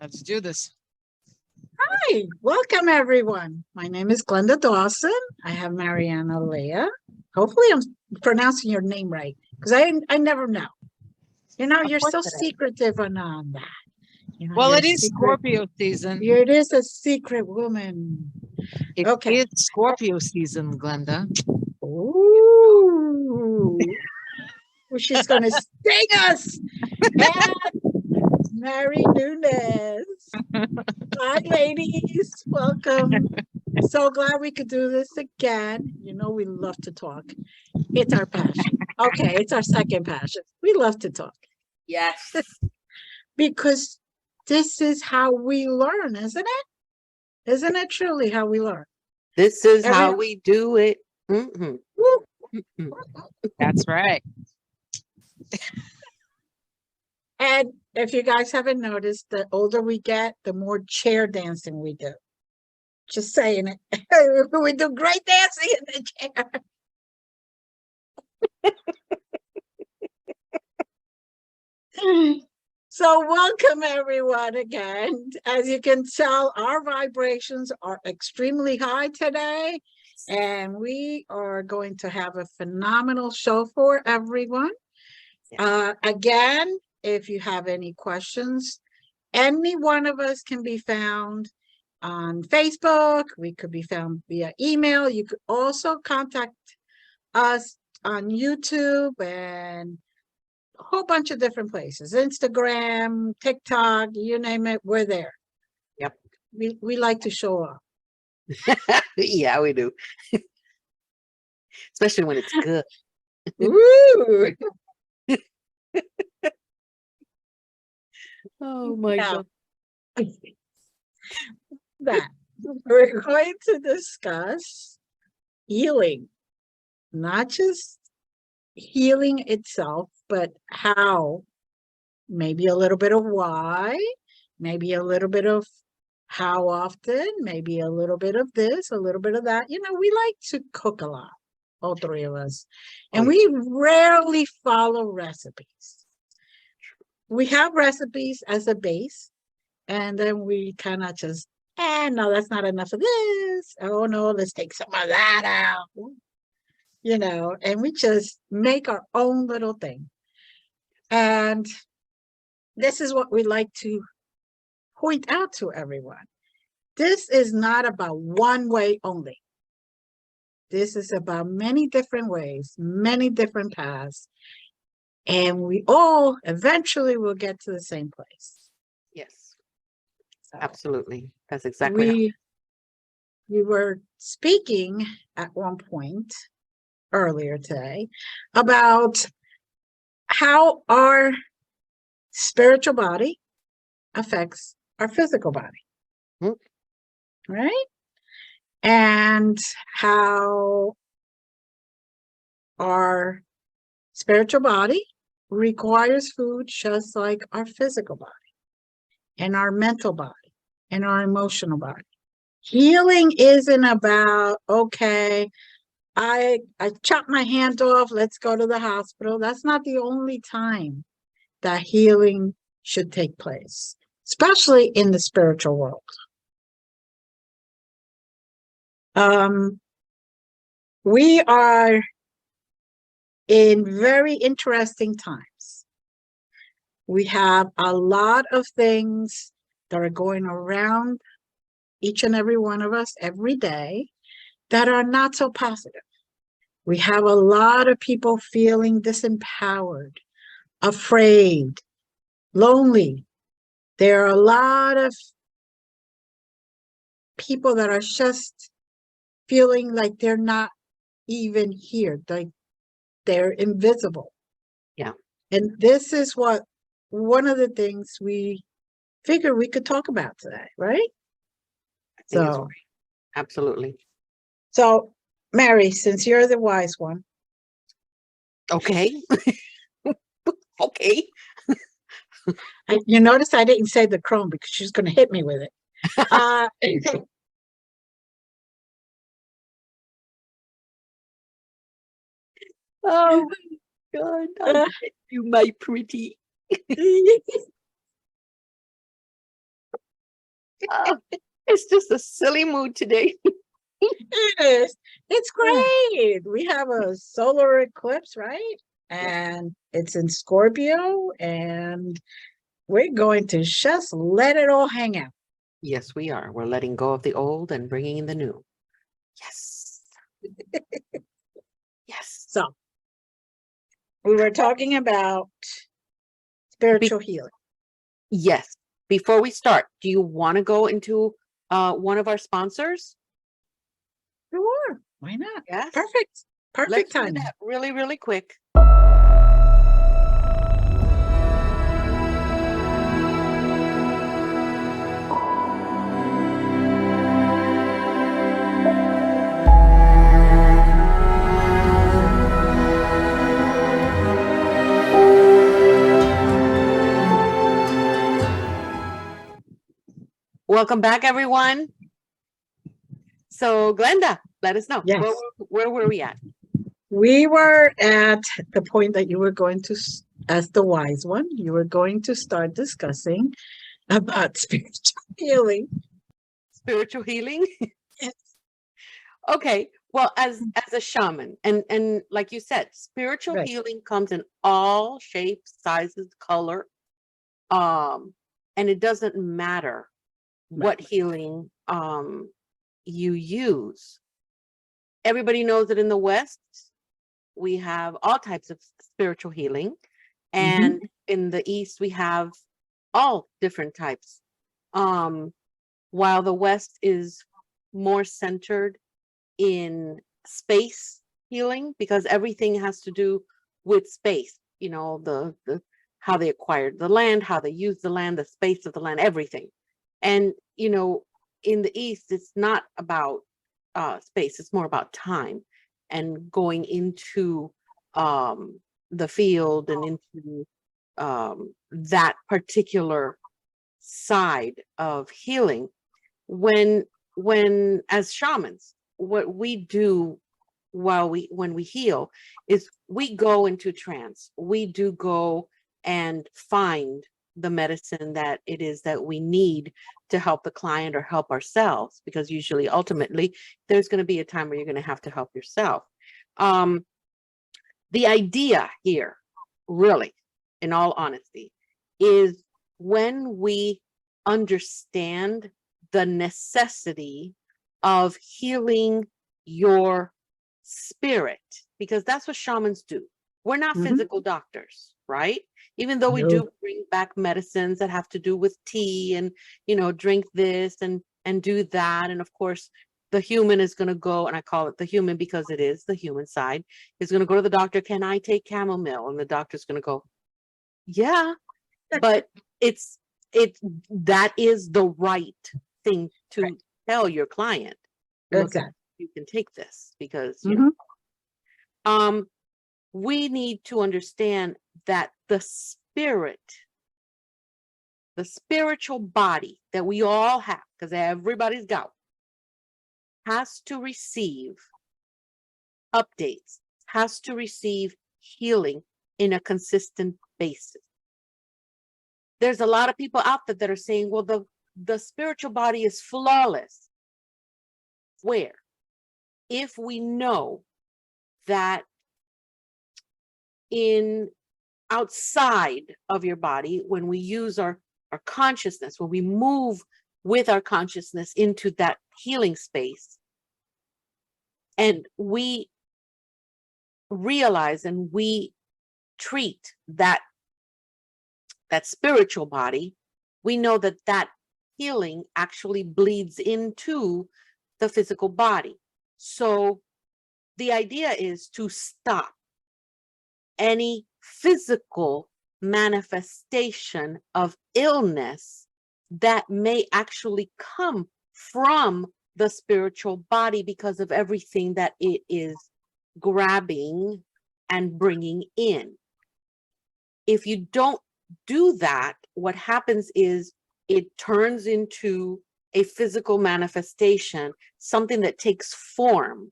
Let's do this. Hi, welcome everyone. My name is Glenda Dawson. I have Marianna, Leah. Hopefully I'm pronouncing your name right because I never know. You're so secretive on that. Well, you're it is Scorpio season. It is a secret woman. Okay. It's Scorpio season, Glenda. Ooh. She's going to sting us. And Mary Nunez. Hi, ladies. Welcome. So glad we could do this again. We love to talk. It's our passion. Okay, it's our second passion. We love to talk. Yes. Because this is how we learn, isn't it? Isn't it truly how we learn? This is how we do it. Mm-hmm. That's right. And if you guys haven't noticed, the older we get, the more chair dancing we do. Just saying it. We do great dancing in the chair. So welcome everyone again. As you can tell, our vibrations are extremely high today, and we are going to have a phenomenal show for everyone. Again, if you have any questions, any one of us can be found on Facebook. We could be found via email. You could also contact us on YouTube and a whole bunch of different places. Instagram, TikTok, you name it, we're there. Yep. We like to show up. Yeah, we do. Especially when it's good. Ooh. Oh my God. That we're going to discuss healing, not just healing itself, but how, maybe a little bit of why, maybe a little bit of how often, maybe a little bit of this, a little bit of that. We like to cook a lot, all three of us, and we rarely follow recipes. We have recipes as a base, and then we kind of just, no, that's not enough of this. Oh no, let's take some of that out. And we just make our own little thing. And this is what we like to point out to everyone. This is not about one way only. This is about many different ways, many different paths. And we all eventually will get to the same place. Yes, absolutely. That's exactly. We were speaking at one point earlier today about how our spiritual body affects our physical body, right? And how our spiritual body requires food just like our physical body and our mental body and our emotional body. Healing isn't about, okay, I chopped my hand off, let's go to the hospital. That's not the only time that healing should take place, especially in the spiritual world. We are in very interesting times. We have a lot of things that are going around each and every one of us every day that are not so positive. We have a lot of people feeling disempowered, afraid, lonely. There are a lot of people that are just feeling like they're not even here, like they're invisible. Yeah. And this is one of the things we figured we could talk about today, right? So, absolutely. So, Mary, since you're the wise one. Okay. Okay. You notice I didn't say the chrome because she's going to hit me with it. Oh my God. I hit you, my pretty. Oh, it's just a silly mood today. It is. It's great. We have a solar eclipse, right? And it's in Scorpio, and we're going to just let it all hang out. Yes, we are. We're letting go of the old and bringing in the new. Yes. Yes. So, we were talking about spiritual healing. Yes. Before we start, do you want to go into one of our sponsors? Sure. Why not? Yes. Perfect. Perfect Let's do timing. that really, really quick. Welcome back, everyone. So, Glenda, let us know. Yes. Where were we at? We were at the point that you were going to, as the wise one, you were going to start discussing about spiritual healing. Spiritual healing. Yes. Okay. Well, as a shaman, and like you said, spiritual Right. healing comes in all shapes, sizes, color. And it doesn't matter what healing you use. Everybody knows that in the West, we have all types of spiritual healing. And in the East, we have all different types. While the West is more centered in space healing, because everything has to do with space, you know, the how they acquired the land, how they use the land, the space of the land, everything. And, you know, in the East, it's not about space, it's more about time and going into the field and into that particular side of healing. When as shamans, what we do when we heal is we go into trance. We do go and find the medicine that it is that we need to help the client or help ourselves, because usually ultimately there's going to be a time where you're going to have to help yourself. The idea here, really, in all honesty, is when we understand the necessity of healing your spirit, because that's what shamans do. We're not physical doctors, right? Even though we do bring back medicines that have to do with tea and, you know, drink this and do that. And of course, the human is going to go, and I call it the human because it is the human side, is going to go to the doctor. Can I take chamomile? And the doctor's going to go, yeah, but that is the right thing to tell your client. Look, Exactly. you can take this because you know, we need to understand that the spiritual body that we all have, because everybody's got, has to receive updates, has to receive healing in a consistent basis. There's a lot of people out there that are saying, well, the spiritual body is flawless. Where? If we know that in outside of your body, when we use our consciousness, when we move with our consciousness into that healing space, and we realize and we treat that spiritual body, we know that that healing actually bleeds into the physical body. So the idea is to stop any physical manifestation of illness that may actually come from the spiritual body because of everything that it is grabbing and bringing in. If you don't do that, what happens is it turns into a physical manifestation, something that takes form,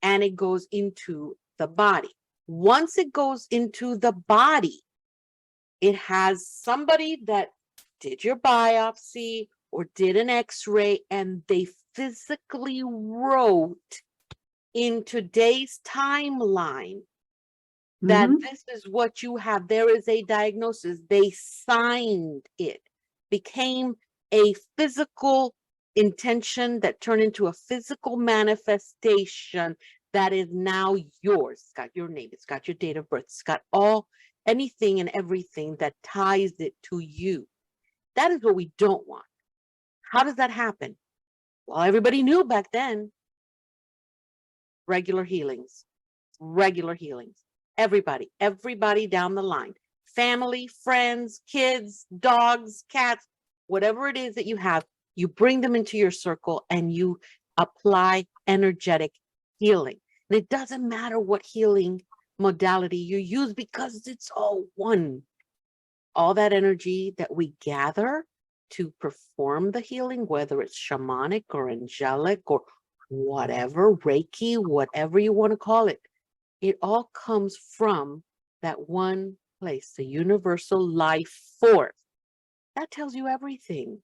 and it goes into the body. Once it goes into the body, it has somebody that did your biopsy or did an x-ray and they physically wrote in today's timeline that Mhm. this is what you have. There is a diagnosis. They signed it, became a physical intention that turned into a physical manifestation that is now yours. It's got your name, it's got your date of birth, it's got anything and everything that ties it to you. That is what we don't want. How does that happen? Well, everybody knew back then. Regular healings. Everybody down the line. Family, friends, kids, dogs, cats, whatever it is that you have, you bring them into your circle and you apply energetic healing. And it doesn't matter what healing modality you use because it's all one. All that energy that we gather to perform the healing, whether it's shamanic or angelic or whatever, Reiki, whatever you want to call it, it all comes from that one place, the universal life force. That tells you everything.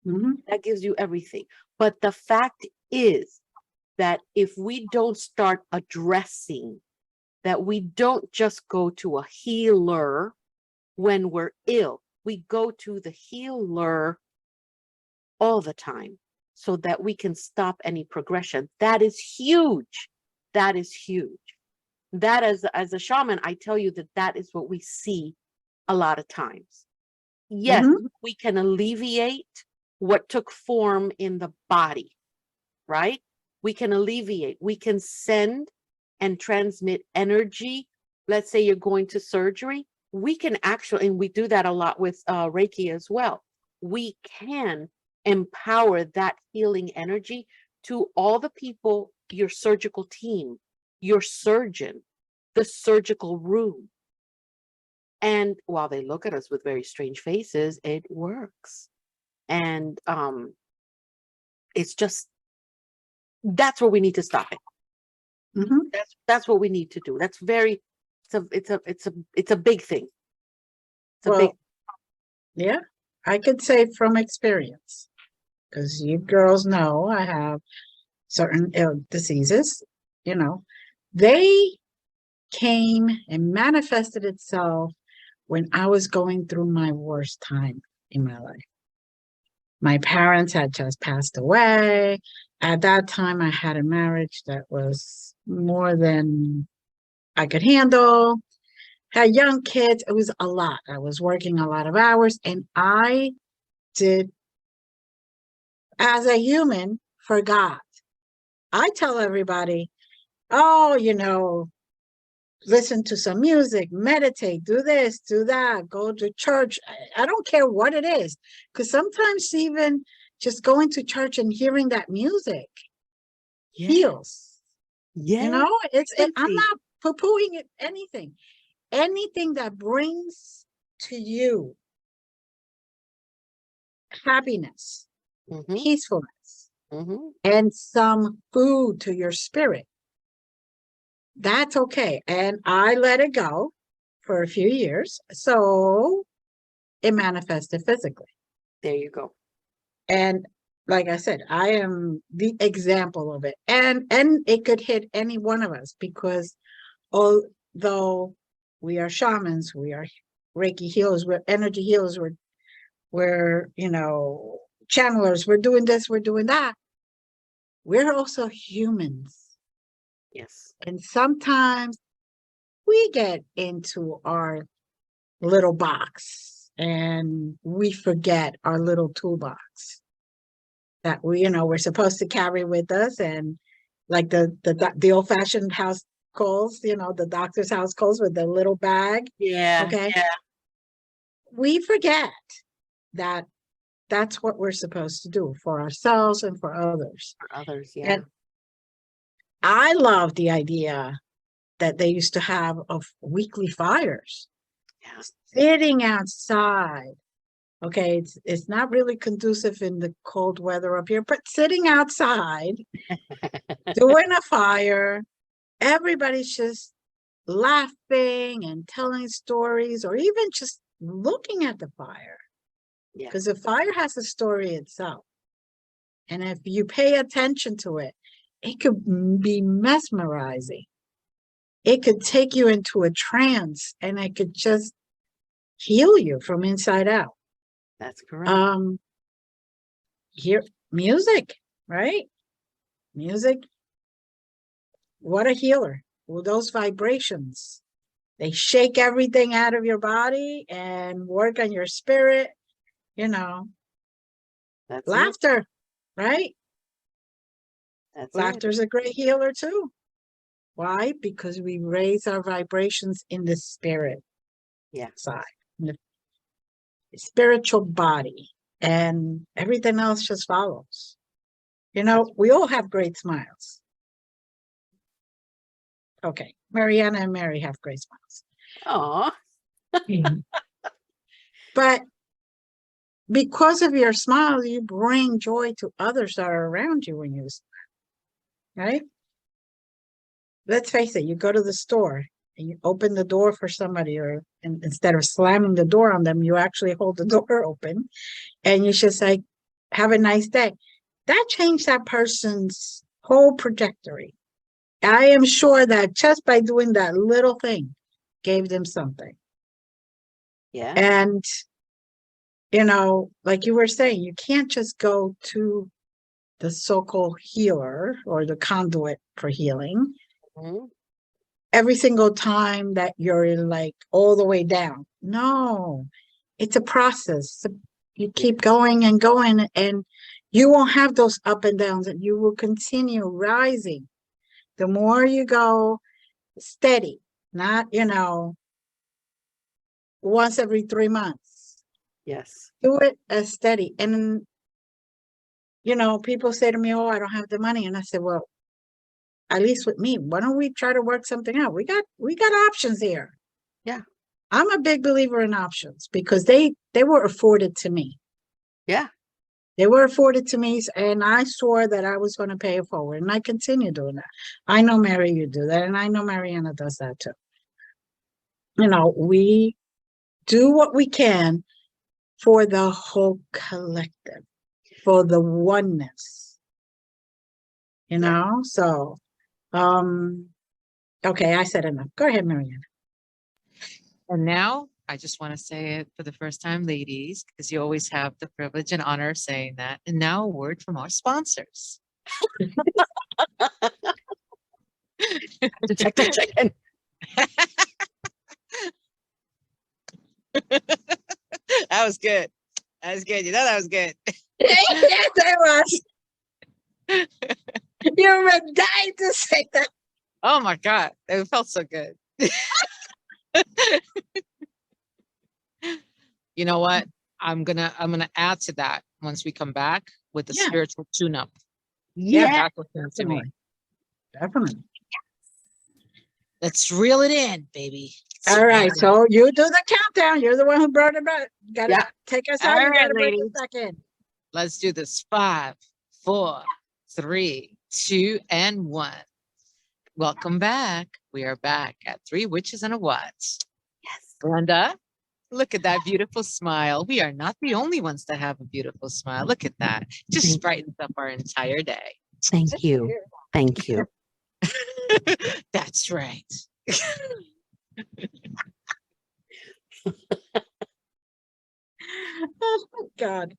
Mhm. That gives you everything. But the fact is that if we don't start addressing, that we don't just go to a healer when we're ill, we go to the healer all the time so that we can stop any progression. That is huge. That is huge. That as a shaman, I tell you that is what we see a lot of times. Yes, Mhm. we can alleviate what took form in the body, right? We can alleviate, we can send and transmit energy. Let's say you're going to surgery. We can actually, and we do that a lot with Reiki as well. We can empower that healing energy to all the people, your surgical team, your surgeon, the surgical room. And while they look at us with very strange faces, it works. And it's just, that's where we need to stop it. Mhm. That's what we need to do. That's very, it's a big thing. It's a big, Well, yeah, I could say from experience, because you girls know I have certain ill diseases, you know, they came and manifested itself when I was going through my worst time in my life. My parents had just passed away. At that time, I had a marriage that was more than I could handle. Had young kids. It was a lot. I was working a lot of hours, and I did, as a human, forgot. I tell everybody, oh, listen to some music, meditate, do this, do that, go to church. I don't care what it is, because sometimes even just going to church and hearing that music yeah, heals. yeah. I'm not poo-pooing it, anything that brings to you happiness, Mm-hmm, peacefulness, mm-hmm. and some food to your spirit. That's okay. And I let it go for a few years. So it manifested physically. There you go. And like I said, I am the example of it. And it could hit any one of us, because although we are shamans, we are Reiki healers, we're energy healers, we're channelers, we're doing this, we're doing that. We're also humans. Yes. And sometimes we get into our little box and we forget our little toolbox that we're supposed to carry with us. And like the old-fashioned house calls, the doctor's house calls with the little bag. Yeah, Okay. yeah. We forget that that's what we're supposed to do for ourselves and for others. For others, yeah. And I love the idea that they used to have of weekly fires, Yeah. sitting outside. Okay, it's not really conducive in the cold weather up here, but sitting outside, doing a fire, everybody's just laughing and telling stories, or even just looking at the fire. Yeah. Because the fire has a story itself. And if you pay attention to it, it could be mesmerizing. It could take you into a trance and it could just heal you from inside out. That's correct. Here, music, right? Music. What a healer. Well, those vibrations, they shake everything out of your body and work on your spirit, you know. That's it. Laughter, right? That's Laughter is a great healer too. Why? Because we raise our vibrations in the spirit side, in the spiritual body, and everything else just follows. You know, we all have great smiles. Okay, Marianna and Mary have great smiles. Oh, But because of your smile, you bring joy to others that are around you when you smile, right? Let's face it, you go to the store and you open the door for somebody, or instead of slamming the door on them, you actually hold the door open and you just say, have a nice day. That changed that person's whole trajectory. I am sure that just by doing that little thing gave them something. yeah. And, you know, like you were saying, you can't just go to the so-called healer or the conduit for healing Mhm. every single time that you're like all the way down. No, it's a process. You keep going and going, and you won't have those up and downs, and you will continue rising. The more you go steady, not, you know, once every 3 months. Yes. Do it as steady. And, you know, people say to me, oh, I don't have the money. And I said, well, at least with me, why don't we try to work something out? We got options here. Yeah. I'm a big believer in options because they were afforded to me. Yeah. They were afforded to me, and I swore that I was going to pay it forward, and I continue doing that. I know, Mary, you do that, and I know Marianna does that too. You know, we do what we can for the whole collective, for the oneness. You know, so, okay, I said enough. Go ahead, Marianna. And now I just want to say it for the first time, ladies, because you always have the privilege and honor of saying that. And now a word from our sponsors. To check the chicken. That was good. That was good. You know that was good. Yes, I was. You were dying to say that. Oh my God. It felt so good. You know what? I'm gonna add to that once we come back with the spiritual tune-up. Yeah. That's what came to me. Definitely. Let's reel it in, baby. All right, so you do the countdown. You're the one who brought it back. You gotta take us out. All You right, gotta bring ladies. us back in. Let's do this. 5, 4, 3, 2, and 1. Welcome back. We are back at 3 Witches and a What. Yes. Glenda, look at that beautiful smile. We are not the only ones that have a beautiful smile. Look at that. Just brightens up our entire day. Thank you. Thank you. That's right. Oh my God.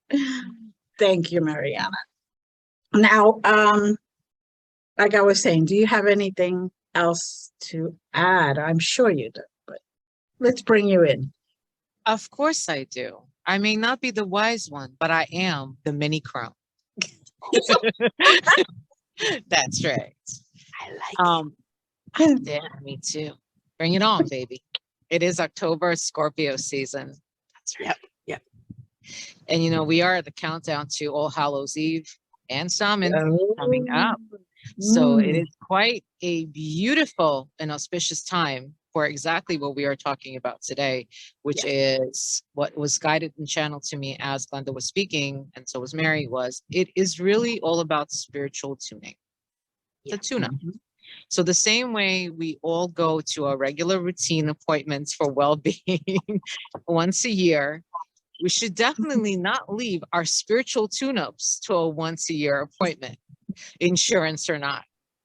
Thank you, Marianna. Now, like I was saying, do you have anything else to add? I'm sure you do, but let's bring you in. Of course I do. I may not be the wise one, but I am the mini crone. That's right. I like it. Yeah, me too. Bring it on, baby. It is October, Scorpio season. That's right. Yep. And you know, we are at the countdown to All Hallows Eve and Samhain coming up. So it is quite a beautiful and auspicious time for exactly what we are talking about today, which is what was guided and channeled to me as Glenda was speaking, and so was Mary, was it is really all about spiritual tuning, the tune-up. So the same way we all go to our regular routine appointments for well-being once a year, we should definitely not leave our spiritual tune-ups to a once-a-year appointment, insurance or not.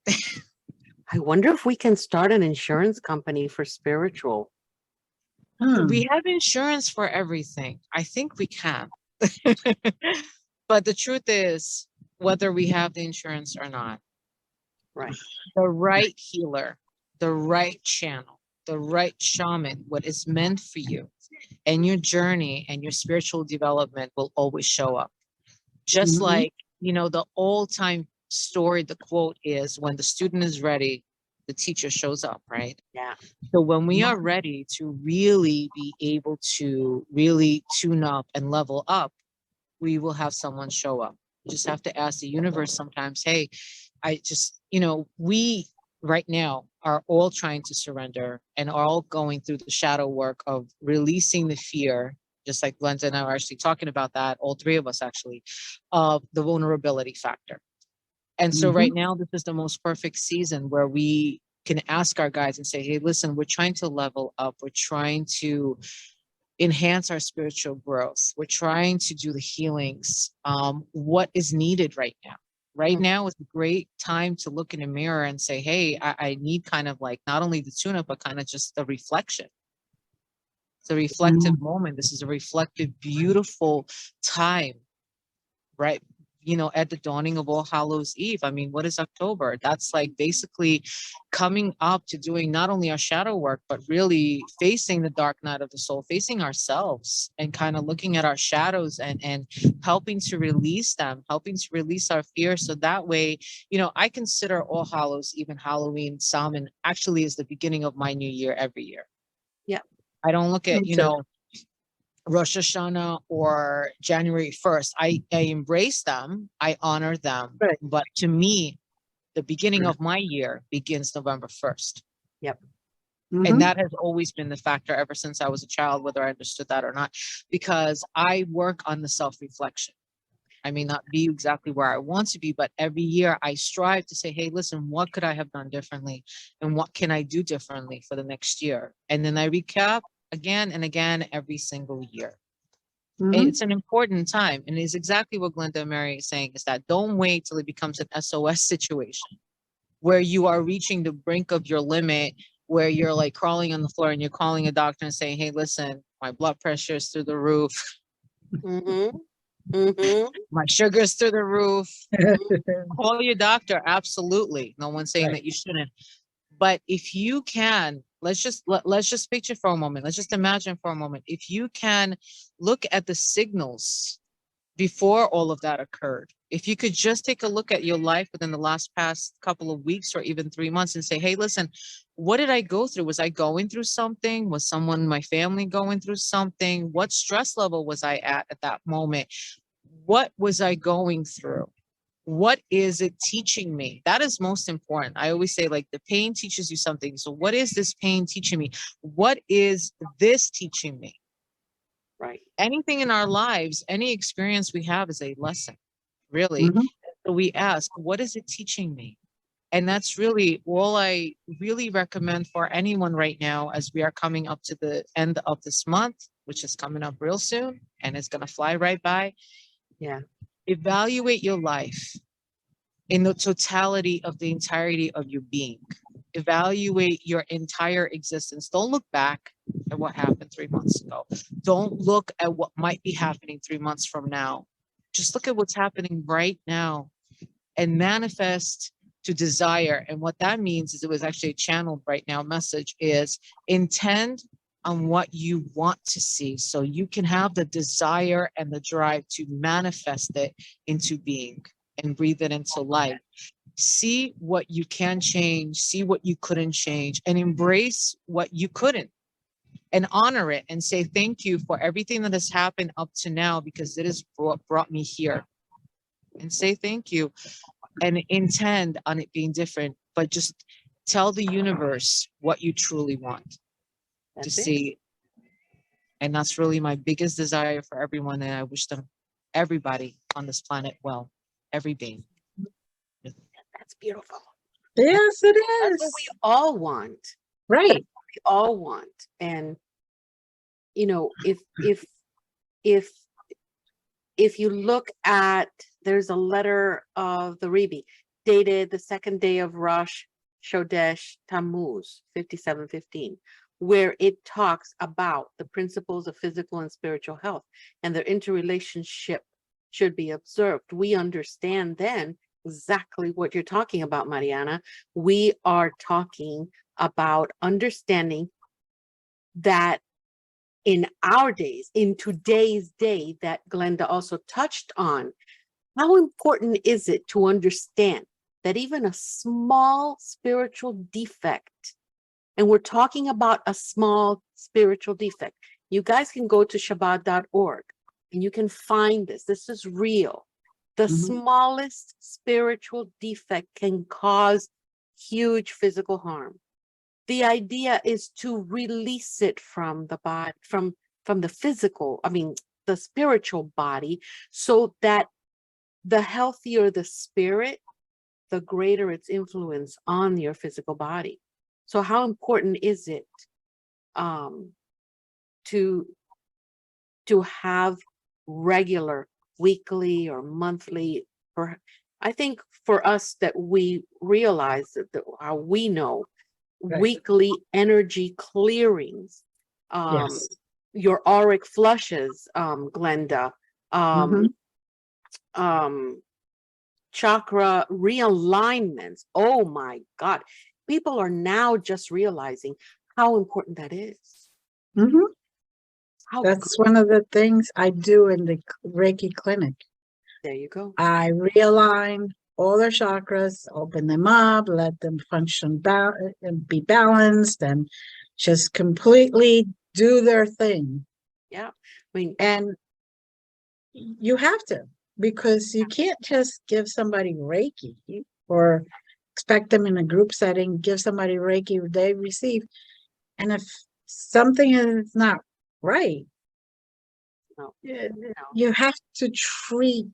I wonder if we can start an insurance company for spiritual. We have insurance for everything. I think we can. But the truth is, whether we have the insurance or not, Right. the right healer, the right channel, the right shaman, what is meant for you and your journey and your spiritual development will always show up. Just like, you know, the old time story, the quote is, when the student is ready, the teacher shows up, right? Yeah. So when we are ready to really be able to really tune up and level up, we will have someone show up. You just have to ask the universe sometimes, hey, I just, you know, we right now are all trying to surrender and are all going through the shadow work of releasing the fear, just like Glenda and I are actually talking about that, all three of us actually, of the vulnerability factor. And so right now, this is the most perfect season where we can ask our guides and say, hey, listen, we're trying to level up. We're trying to enhance our spiritual growth. We're trying to do the healings. What is needed right now? Right now is a great time to look in a mirror and say, hey, I need kind of like not only the tune-up, but kind of just the reflection. It's a reflective moment. This is a reflective, beautiful time, right? You know, at the dawning of All Hallows Eve. I mean, what is October? That's like basically coming up to doing not only our shadow work, but really facing the dark night of the soul, facing ourselves and kind of looking at our shadows and helping to release them, helping to release our fears. So that way, you know, I consider All Hallows, even Halloween, Samhain actually is the beginning of my new year every year. Yeah. I don't look at, you know, Rosh Hashanah or January 1st. I embrace them, I honor them. Right. But to me, the beginning of my year begins November 1st. Yep. And that has always been the factor ever since I was a child, whether I understood that or not, because I work on the self-reflection. I may not be exactly where I want to be, but every year I strive to say, hey, listen, what could I have done differently? And what can I do differently for the next year? And then I recap again and again every single year. It's an important time. And it's exactly what Glenda and Mary is saying, is that don't wait till it becomes an SOS situation where you are reaching the brink of your limit, where you're like crawling on the floor and you're calling a doctor and saying, hey, listen, my blood pressure is through the roof. My sugar's through the roof. Call your doctor. Absolutely. No one's saying that you shouldn't. But if you can, let's just picture for a moment. Let's just imagine for a moment. If you can look at the signals before all of that occurred, if you could just take a look at your life within the past couple of weeks or even 3 months and say, hey, listen, what did I go through? Was I going through something? Was someone in my family going through something? What stress level was I at that moment? What was I going through? What is it teaching me? That is most important. I always say, like, the pain teaches you something. So what is this pain teaching me? What is this teaching me? Right. Anything in our lives, any experience we have is a lesson, really. So we ask, what is it teaching me? And that's really all I really recommend for anyone right now, as we are coming up to the end of this month, which is coming up real soon, and it's going to fly right by. Yeah. Evaluate your life in the totality of the entirety of your being. Evaluate your entire existence. Don't look back at what happened 3 months ago. Don't look at what might be happening 3 months from now. Just look at what's happening right now and manifest to desire. And what that means is, it was actually a channeled right now message, is intend on what you want to see, so you can have the desire and the drive to manifest it into being and breathe it into life. See what you can change, see what you couldn't change, and embrace what you couldn't, and honor it and say thank you for everything that has happened up to now, because it has brought me here. And say thank you and intend on it being different, but just tell the universe what you truly want to see. And that's really my biggest desire for everyone. And I wish them, everybody on this planet, well, every being. That's beautiful. Yes, it That's is. what we all want. Right. We all want. And, you know, if if you look at, there's a letter of the Rebbe dated the second day of Rosh Chodesh Tammuz, 5715, where it talks about the principles of physical and spiritual health and their interrelationship should be observed. We understand then exactly what you're talking about, Marianna. We are talking about understanding that in our days, in today's day, that Glenda also touched on, how important is it to understand that even a small spiritual defect, and we're talking about a small spiritual defect. You guys can go to Shabbat.org and you can find this. This is real. The smallest spiritual defect can cause huge physical harm. The idea is to release it from the body, from the physical, the spiritual body, so that the healthier the spirit, the greater its influence on your physical body. So how important is it to have regular weekly or monthly, or I think for us that we realize that how we know weekly energy clearings, Yes. your auric flushes, Glenda, chakra realignments. Oh my God. People are now just realizing how important that is. That's one of the things I do in the Reiki clinic. There you go. I realign all their chakras, open them up, let them function and be balanced, and just completely do their thing. Yeah. And you have to, because you can't just give somebody Reiki or expect them in a group setting, give somebody Reiki they receive. And if something is not right, you have to treat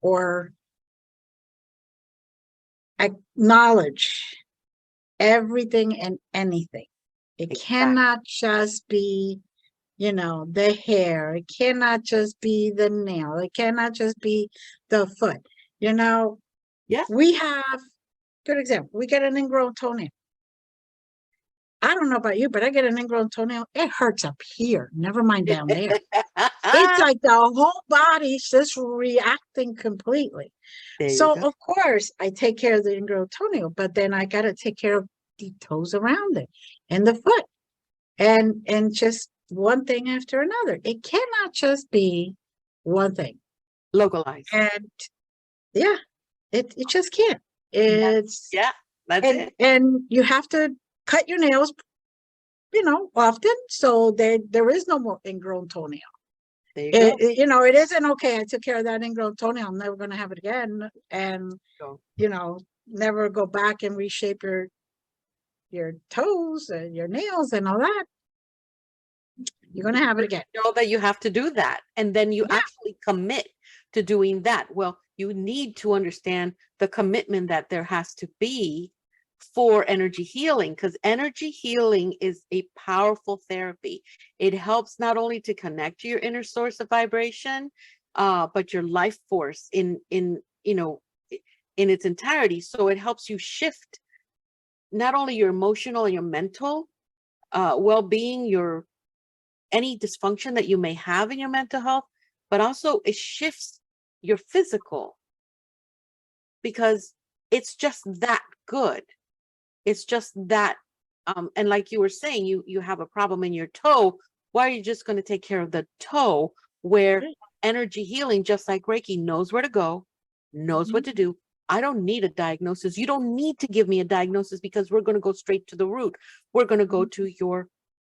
or acknowledge everything and anything. It cannot just be, the hair. It cannot just be the nail. It cannot just be the foot. We have, good example, we get an ingrown toenail. I don't know about you, but I get an ingrown toenail. It hurts up here. Never mind down there. It's like the whole body's just reacting completely. So, of course, I take care of the ingrown toenail, but then I got to take care of the toes around it and the foot and just one thing after another. It cannot just be one thing. Localized. And yeah, it just can't. It's that's it. And you have to cut your nails, often, so there is no more ingrown toenail. There you go. It isn't okay. I took care of that ingrown toenail. I'm never going to have it again, and never go back and reshape your toes and your nails and all that. You're going to have it again. You know that you have to do that, and then you actually commit to doing that. Well, you need to understand the commitment that there has to be for energy healing, because energy healing is a powerful therapy. It helps not only to connect to your inner source of vibration, but your life force in its entirety. So it helps you shift not only your emotional and your mental well-being, your any dysfunction that you may have in your mental health, but also it shifts your physical, because it's just that good. It's just that, and like you were saying, you have a problem in your toe. Why are you just going to take care of the toe, where energy healing, just like Reiki, knows where to go, knows what to do? I don't need a diagnosis. You don't need to give me a diagnosis, because we're going to go straight to the root. We're going to go to your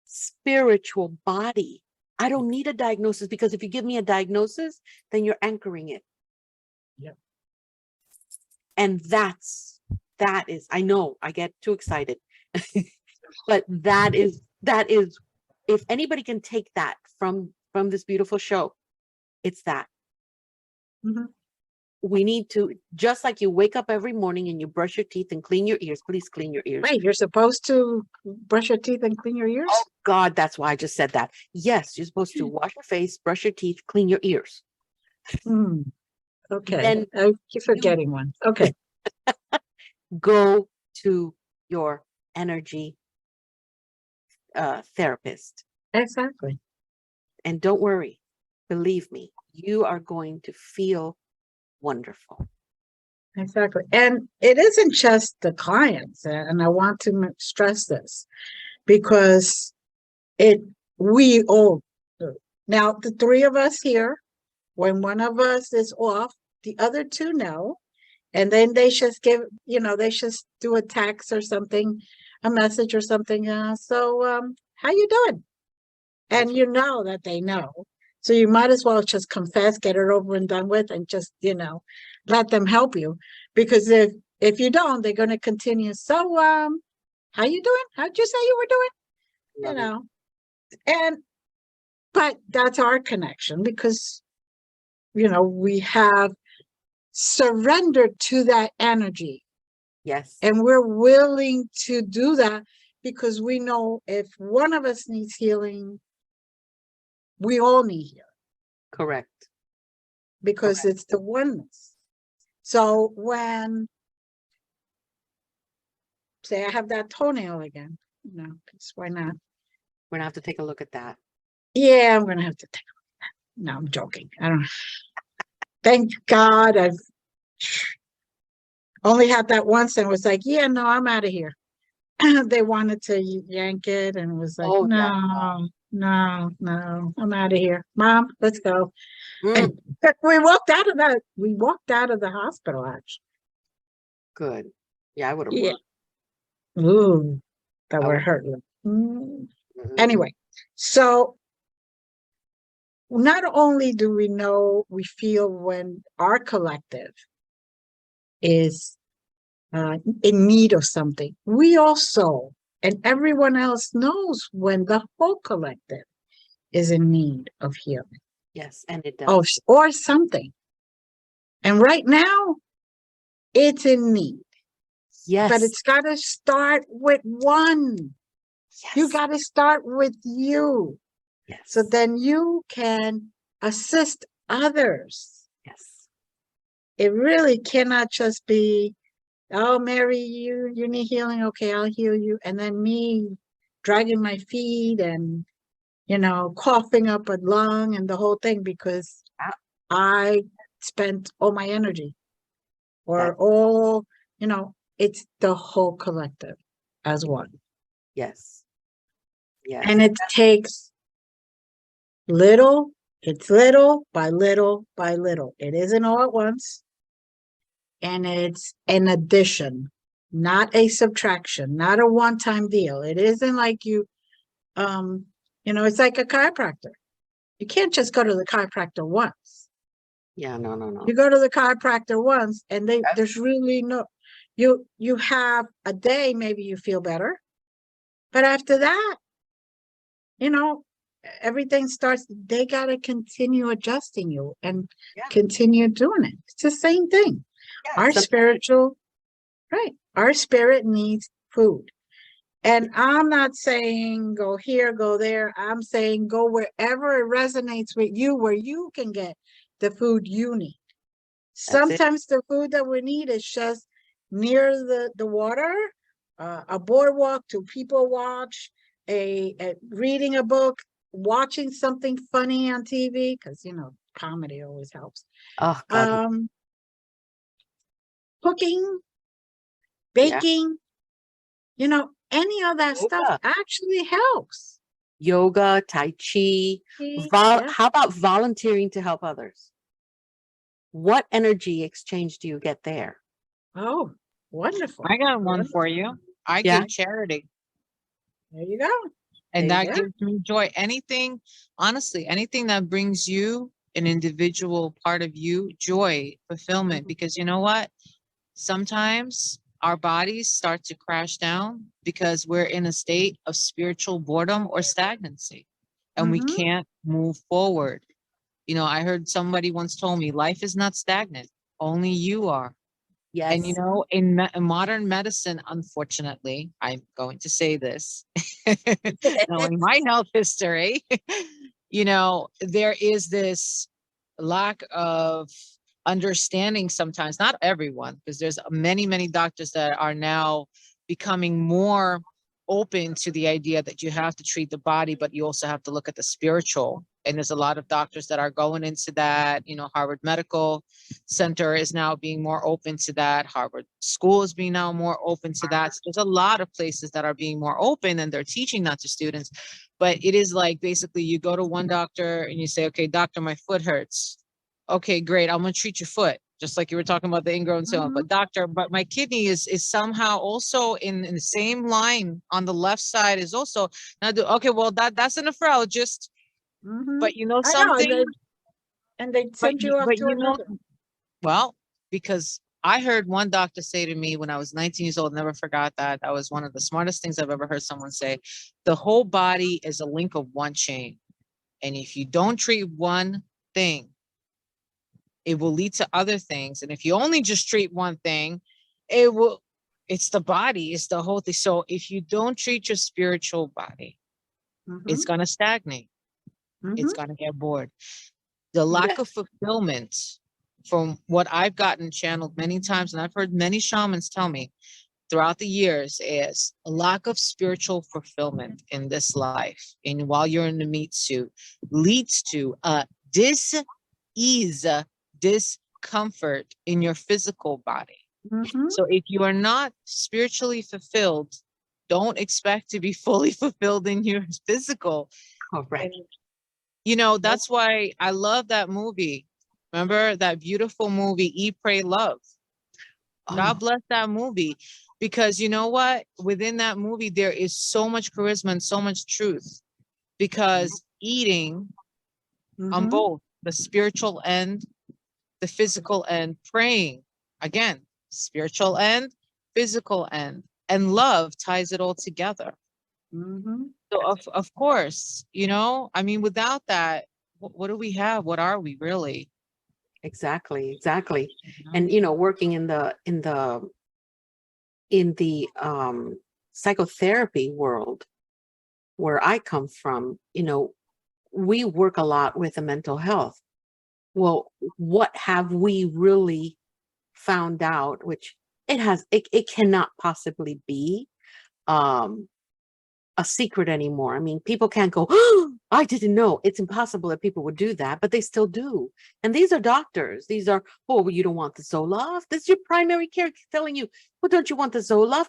spiritual body. I don't need a diagnosis, because if you give me a diagnosis, then you're anchoring it. And that is, I know I get too excited, but that is, if anybody can take that from this beautiful show, it's that. We need to, just like you wake up every morning and you brush your teeth and clean your ears, please clean your ears. Right, you're supposed to brush your teeth and clean your ears? Oh, God, that's why I just said that. Yes, you're supposed to wash your face, brush your teeth, clean your ears. Okay, Then I keep forgetting one. Okay, go to your energy therapist. exactly. And don't worry, believe me, you are going to feel wonderful. Exactly. And it isn't just the clients, and I want to stress this because we all do. Now, the three of us here, when one of us is off, the other two know, and then they just give, they just do a text or something, a message or something. How you doing? And you know that they know. So you might as well just confess, get it over and done with, and just, let them help you. Because if you don't, they're going to continue. So, how you doing? How'd you say you were doing? Love And, but that's our connection because, we have surrendered to that energy. Yes. And we're willing to do that because we know if one of us needs healing, we all need healing. Correct. Because it's the oneness. So when, say I have that toenail again, because why not? We're gonna have to take a look at that. Yeah, I'm gonna have to take a look at that. No, I'm joking. I don't. Thank God I've only had that once and was like, yeah, no, I'm out of here. They wanted to yank it and was like, Oh, yeah. no, I'm out of here. Mom, let's go. Mm, We walked out of the hospital actually. good. Yeah, I would have. Yeah. Ooh, that I would would- hurt. Mhm. Anyway, so not only do we feel when our collective is in need of something, we also, and everyone else knows when the whole collective is in need of healing. Yes, and it Oh, does. or something. And right now, it's in need. Yes. But it's got to start with one. Yes. You got to start with you. Yes. So then you can assist others. Yes. It really cannot just be, oh, Mary, you need healing. Okay, I'll heal you. And then me dragging my feet and, coughing up a lung and the whole thing because I spent all my energy or all, it's the whole collective as one. Yes. Yes. And it takes little by little by little. It isn't all at once. And it's an addition, not a subtraction, not a one-time deal. It isn't like it's like a chiropractor. You can't just go to the chiropractor once. Yeah, no. You go to the chiropractor once and there's really no, you have a day, maybe you feel better. But after that, everything starts, they got to continue adjusting you and continue doing it. It's the same thing. Our spirit needs food. And I'm not saying go here, go there. I'm saying go wherever it resonates with you, where you can get the food you need. Sometimes the food that we need is just near the water, a boardwalk to people watch, a reading a book, watching something funny on TV, because comedy always helps. Oh, God. Cooking, baking, any of that stuff actually helps. Yoga, Tai Chi. How about volunteering to help others? What energy exchange do you get there? Oh, wonderful. I got one for you. I give charity. There you go. And that gives me joy. Honestly, anything that brings you, an individual part of you, joy, fulfillment. Because you know what? Sometimes our bodies start to crash down because we're in a state of spiritual boredom or stagnancy and we can't move forward. I heard somebody once told me life is not stagnant. Only you are. And, you Yes. know, in modern medicine, unfortunately, I'm going to say this, knowing my health history, you know, there is this lack of understanding sometimes, not everyone, because there's many, many doctors that are now becoming more open to the idea that you have to treat the body, but you also have to look at the spiritual. And there's a lot of doctors that are going into that. You know, Harvard Medical Center is now being more open to that. Harvard School is being now more open to that. So there's a lot of places that are being more open and they're teaching that to students. But it is like basically you go to one doctor and you say, okay, doctor, my foot hurts. Okay, great. I'm going to treat your foot. Just like you were talking about the ingrown so on. But doctor, but my kidney is somehow also in the same line on the left side is also not okay. Well, that's a nephrologist. But you know I know, something? and they send you off to you know, another. well, because I heard one doctor say to me when I was 19 years old, never forgot that. That was one of the smartest things I've ever heard someone say. The whole body is a link of one chain. And if you don't treat one thing, it will lead to other things. And if you only just treat one thing, it's the body, it's the whole thing. So if you don't treat your spiritual body, it's going to stagnate. It's going to get bored. The lack of fulfillment, from what I've gotten channeled many times, and I've heard many shamans tell me throughout the years, is a lack of spiritual fulfillment in this life. And while you're in the meat suit, leads to a dis-ease, discomfort in your physical body. So if you are not spiritually fulfilled, don't expect to be fully fulfilled in your physical. Correct. And, you know, that's why I love that movie. Remember that beautiful movie, Eat, Pray, Love? God bless that movie. Because you know what? Within that movie, there is so much charisma and so much truth. Because eating on both the spiritual end, the physical end, praying, again, spiritual end, physical end, and love ties it all together. So of course, you know, I mean, without that, what do we have? What are we really? Exactly. And you know, working in the psychotherapy world where I come from, you know, we work a lot with the mental health. Well, what have we really found out, which it cannot possibly be a secret anymore. I mean, people can't go, oh, I didn't know. It's impossible that people would do that, but they still do. And these are doctors. These are, oh, well, you don't want the Zoloft. This is your primary care telling you, well, don't you want the Zoloft?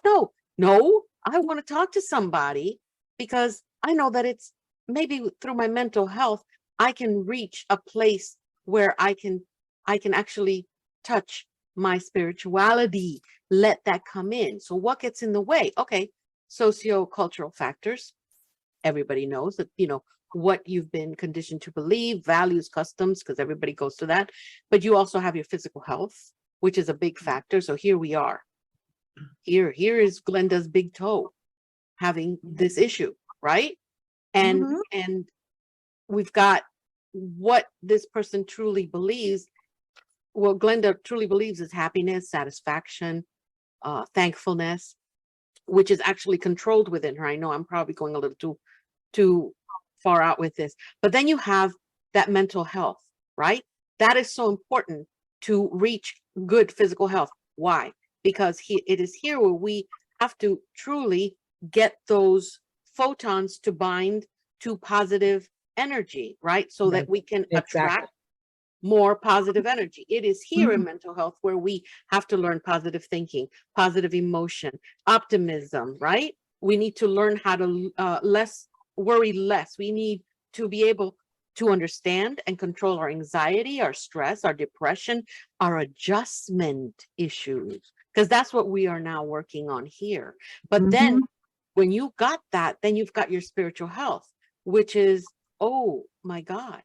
No, I want to talk to somebody because I know that it's maybe through my mental health, I can reach a place where I can actually touch my spirituality, let that come in. So what gets in the way? Okay, socio-cultural factors. Everybody knows that, you know, what you've been conditioned to believe, values, customs, because everybody goes to that. But you also have your physical health, which is a big factor. So here we are. Here is Glenda's big toe having this issue, right? And we've got what this person truly believes. What Glenda truly believes is happiness, satisfaction, thankfulness, which is actually controlled within her. I know I'm probably going a little too far out with this, but then you have that mental health, right? That is so important to reach good physical health. Why? Because it is here where we have to truly get those photons to bind to positive energy, right? So that we can attract more positive energy. It is here in mental health where we have to learn positive thinking, positive emotion, optimism, right? We need to learn how to worry less. We need to be able to understand and control our anxiety, our stress, our depression, our adjustment issues, because that's what we are now working on here. But then when you got that, then you've got your spiritual health, which is, oh my God,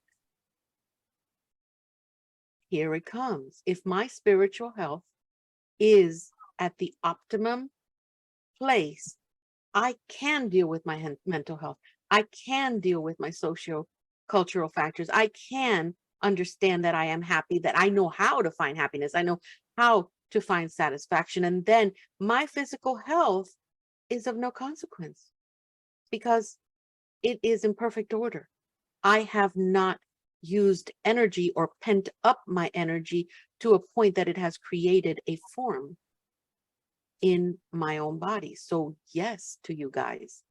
here it comes. If my spiritual health is at the optimum place, I can deal with my mental health. I can deal with my socio-cultural factors. I can understand that I am happy, that I know how to find happiness. I know how to find satisfaction. And then my physical health is of no consequence because it is in perfect order. I have not used energy or pent up my energy to a point that it has created a form in my own body. So yes, to you guys,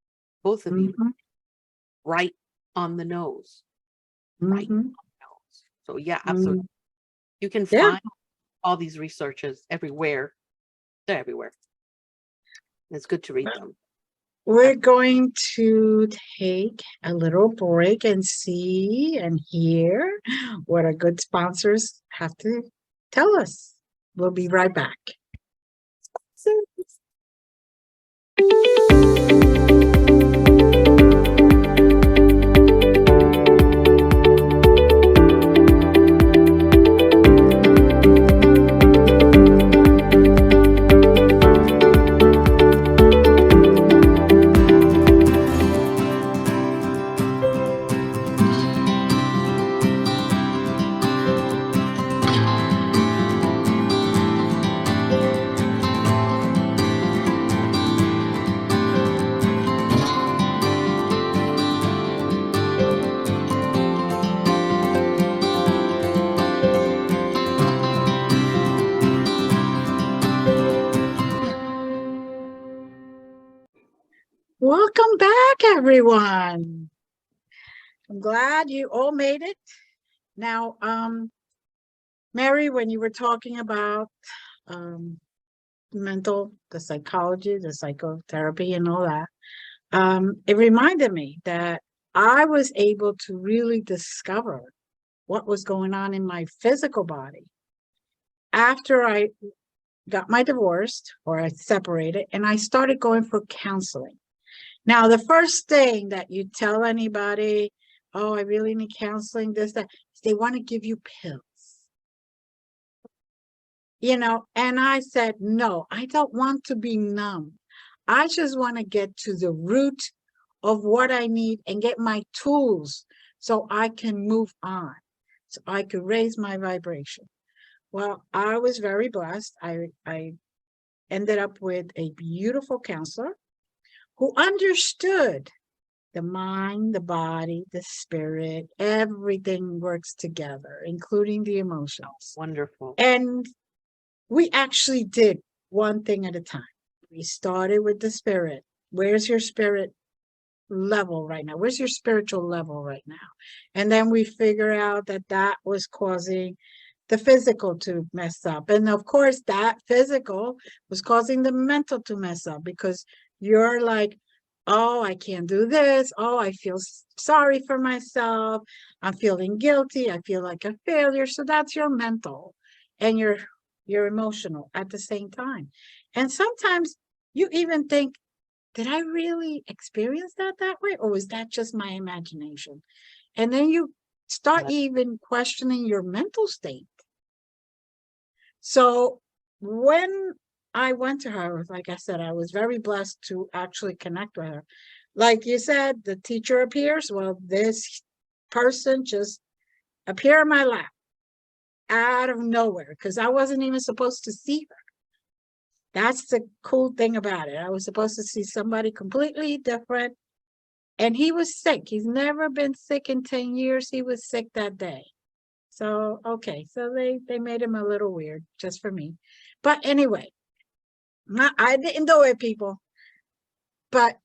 both of you, right on the nose, right on the nose. So yeah, absolutely. You can find all these researches everywhere. They're everywhere. It's good to read them. We're going to take a little break and see and hear what our good sponsors have to tell us. We'll be right back. Welcome back, everyone. I'm glad you all made it. Now, Mary, when you were talking about the psychology, the psychotherapy and all that, it reminded me that I was able to really discover what was going on in my physical body after I got my divorce or I separated and I started going for counseling. Now, the first thing that you tell anybody, oh, I really need counseling, this, that, they want to give you pills. You know, and I said, no, I don't want to be numb. I just want to get to the root of what I need and get my tools so I can move on, so I could raise my vibration. Well, I was very blessed. I ended up with a beautiful counselor who understood the mind, the body, the spirit, everything works together, including the emotions. Wonderful. And we actually did one thing at a time. We started with the spirit. Where's your spirit level right now? Where's your spiritual level right now? And then we figure out that that was causing the physical to mess up. And of course, that physical was causing the mental to mess up because you're like, oh, I can't do this. Oh, I feel sorry for myself. I'm feeling guilty. I feel like a failure. So that's your mental and your emotional at the same time. And sometimes you even think, did I really experience that way? Or was that just my imagination? And then you start even questioning your mental state. So when I went to her, like I said, I was very blessed to actually connect with her. Like you said, the teacher appears. Well, this person just appeared in my lap out of nowhere because I wasn't even supposed to see her. That's the cool thing about it. I was supposed to see somebody completely different. And he was sick. He's never been sick in 10 years. He was sick that day. So, okay. So they made him a little weird just for me. But anyway, I didn't do it, people. But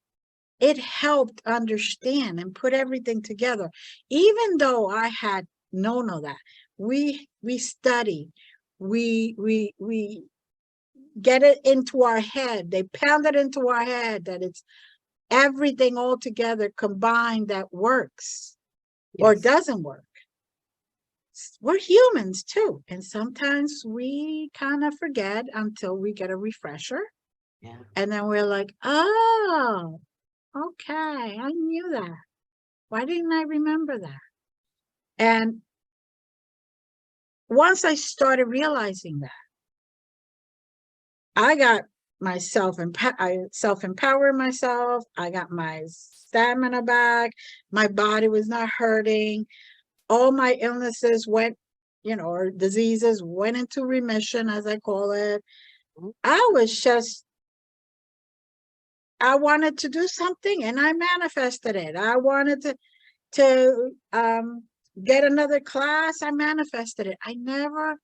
it helped understand and put everything together. Even though I had known all that, we study, we get it into our head. They pound it into our head that it's everything all together combined that works or doesn't work. We're humans too. And sometimes we kind of forget until we get a refresher. Yeah. And then we're like, oh, okay, I knew that. Why didn't I remember that? And once I started realizing that, I got myself, I self-empowered myself. I got my stamina back. My body was not hurting. All my illnesses went or diseases went into remission, as I call it. Mhm. I wanted to do something and I manifested it. I wanted to get another class. I manifested it. I never,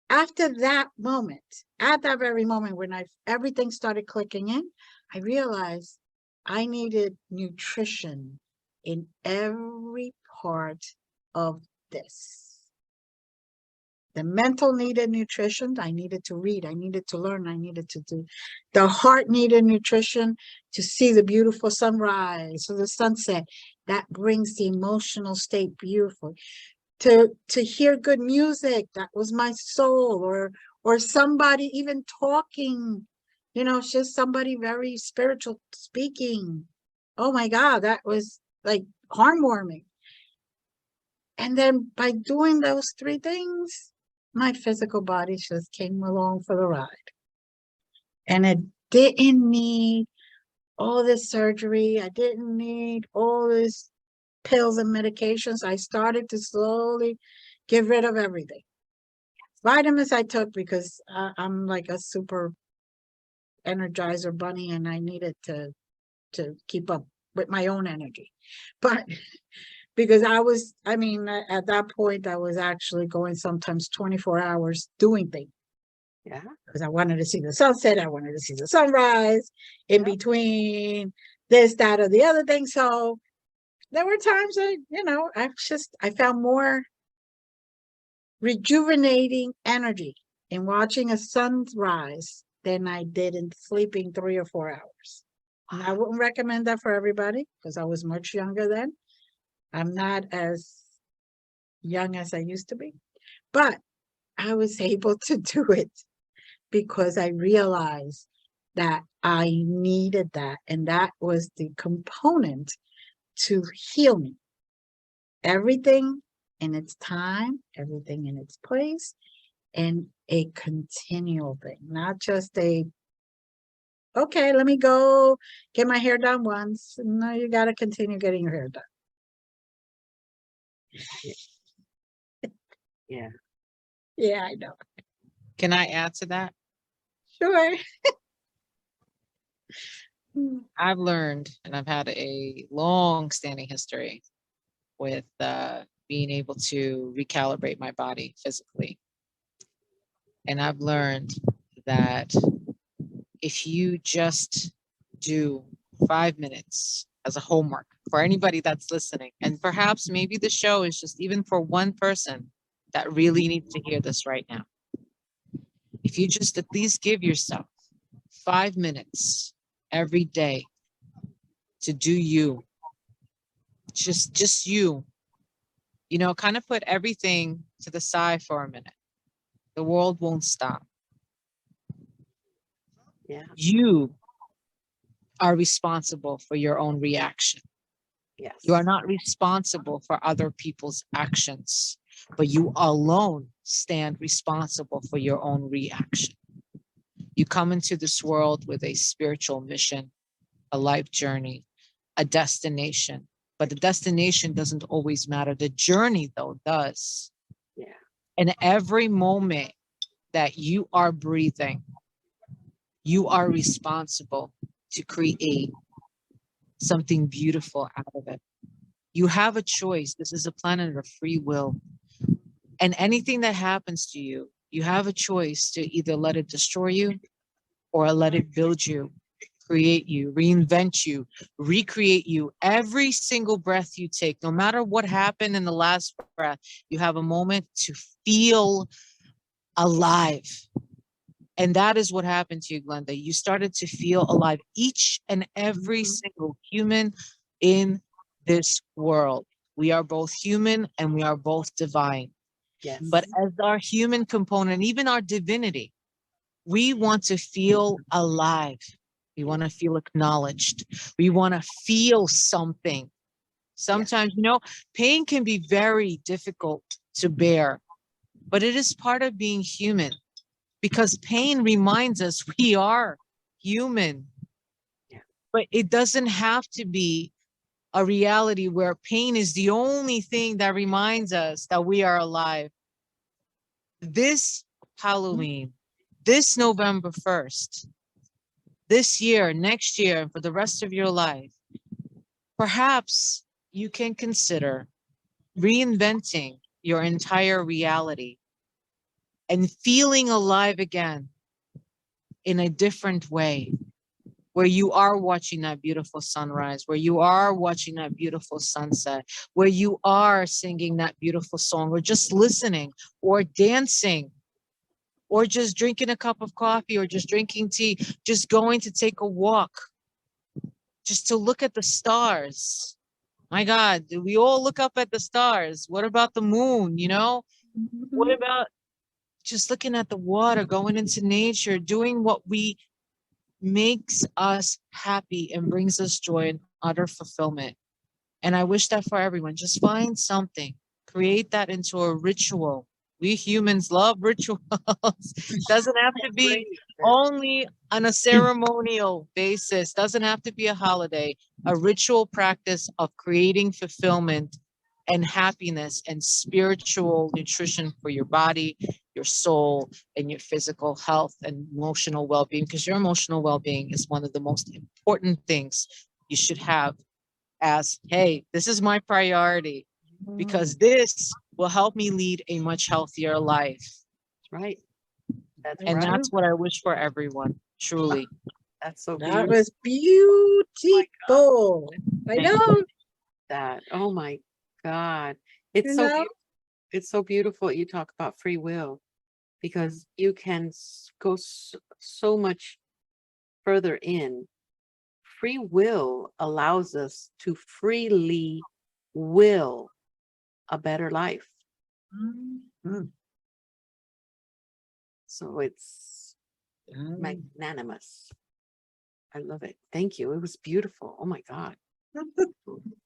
after that moment, at that very moment when everything started clicking in, I realized I needed nutrition in every part of this. The mental needed nutrition. I needed to read. I needed to learn. I needed to do. The heart needed nutrition to see the beautiful sunrise or the sunset. That brings the emotional state beautiful. To hear good music, that was my soul, or somebody even talking, just somebody very spiritual speaking. Oh my God, that was like heartwarming. And then by doing those three things, my physical body just came along for the ride. And it didn't need all this surgery. I didn't need all this pills and medications. I started to slowly get rid of everything. Vitamins I took because I'm like a super energizer bunny and I needed to keep up with my own energy. But because at that point, I was actually going sometimes 24 hours doing things. Yeah. Because I wanted to see the sunset, I wanted to see the sunrise, in between this, that, or the other thing. So there were times I found more rejuvenating energy in watching a sunrise than I did in sleeping 3 or 4 hours. And I wouldn't recommend that for everybody because I was much younger then. I'm not as young as I used to be, but I was able to do it because I realized that I needed that. And that was the component to heal me. Everything in its time, everything in its place, and a continual thing, not just okay, let me go get my hair done once. No, you got to continue getting your hair done. Yeah. Yeah, I know. Can I add to that? Sure. I've learned, and I've had a long-standing history with being able to recalibrate my body physically. And I've learned that if you just do 5 minutes as a homework for anybody that's listening, and perhaps maybe the show is just even for one person that really needs to hear this right now. If you just at least give yourself 5 minutes every day to do you, just you, kind of put everything to the side for a minute. The world won't stop. Yeah. You are responsible for your own reaction. Yes. You are not responsible for other people's actions, but you alone stand responsible for your own reaction. You come into this world with a spiritual mission, a life journey, a destination, but the destination doesn't always matter. The journey, though, does. Yeah. And every moment that you are breathing, you are responsible to create something beautiful out of it. You have a choice. This is a planet of free will. And anything that happens to you, you have a choice to either let it destroy you or let it build you, create you, reinvent you, recreate you. Every single breath you take, no matter what happened in the last breath, you have a moment to feel alive. And that is what happened to you, Glenda. You started to feel alive. Each and every single human in this world. We are both human and we are both divine. Yes. But as our human component, even our divinity, we want to feel alive. We want to feel acknowledged. We want to feel something. Sometimes, pain can be very difficult to bear, but it is part of being human because pain reminds us we are human. Yeah. But it doesn't have to be a reality where pain is the only thing that reminds us that we are alive. this Halloween, this November 1st, this year, next year, and for the rest of your life, perhaps you can consider reinventing your entire reality and feeling alive again in a different way, where you are watching that beautiful sunrise, where you are watching that beautiful sunset, where you are singing that beautiful song, or just listening, or dancing, or just drinking a cup of coffee, or just drinking tea, just going to take a walk, just to look at the stars. My God, do we all look up at the stars? What about the moon, you know? What about just looking at the water, going into nature, doing what we makes us happy and brings us joy and utter fulfillment? And I wish that for everyone. Just find something, create that into a ritual. We humans love rituals. Doesn't have to be only on a ceremonial basis, doesn't have to be a holiday, a ritual practice of creating fulfillment and happiness and spiritual nutrition for your body, your soul, and your physical health and emotional well-being, because your emotional well-being is one of the most important things you should have as, hey, this is my priority, because this will help me lead a much healthier life. Right. That's And right. that's what I wish for everyone, truly. That's so That beautiful. was beautiful. I Thank know, That. Oh my God. It's you so know. beautiful. It's so beautiful you talk about free will, because you can go so much further in. Free will allows us to freely will a better life. So it's magnanimous. I love it. Thank you. It was beautiful. Oh my God.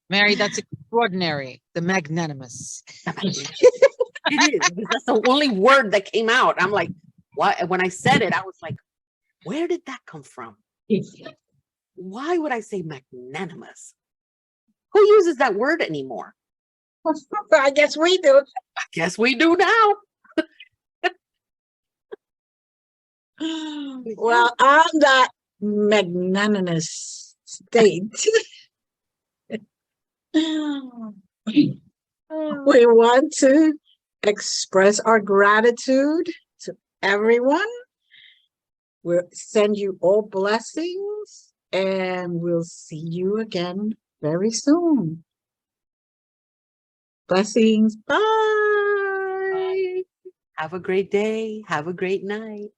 Mary, that's extraordinary. The magnanimous. It is, because that's the only word that came out. I'm like, what? When I said it, I was like, where did that come from? Why would I say magnanimous? Who uses that word anymore? I guess we do. I guess we do now. Well, on that magnanimous state, we want to express our gratitude to everyone. We'll send you all blessings, and we'll see you again very soon. Blessings. Bye. Have a great day. Have a great night.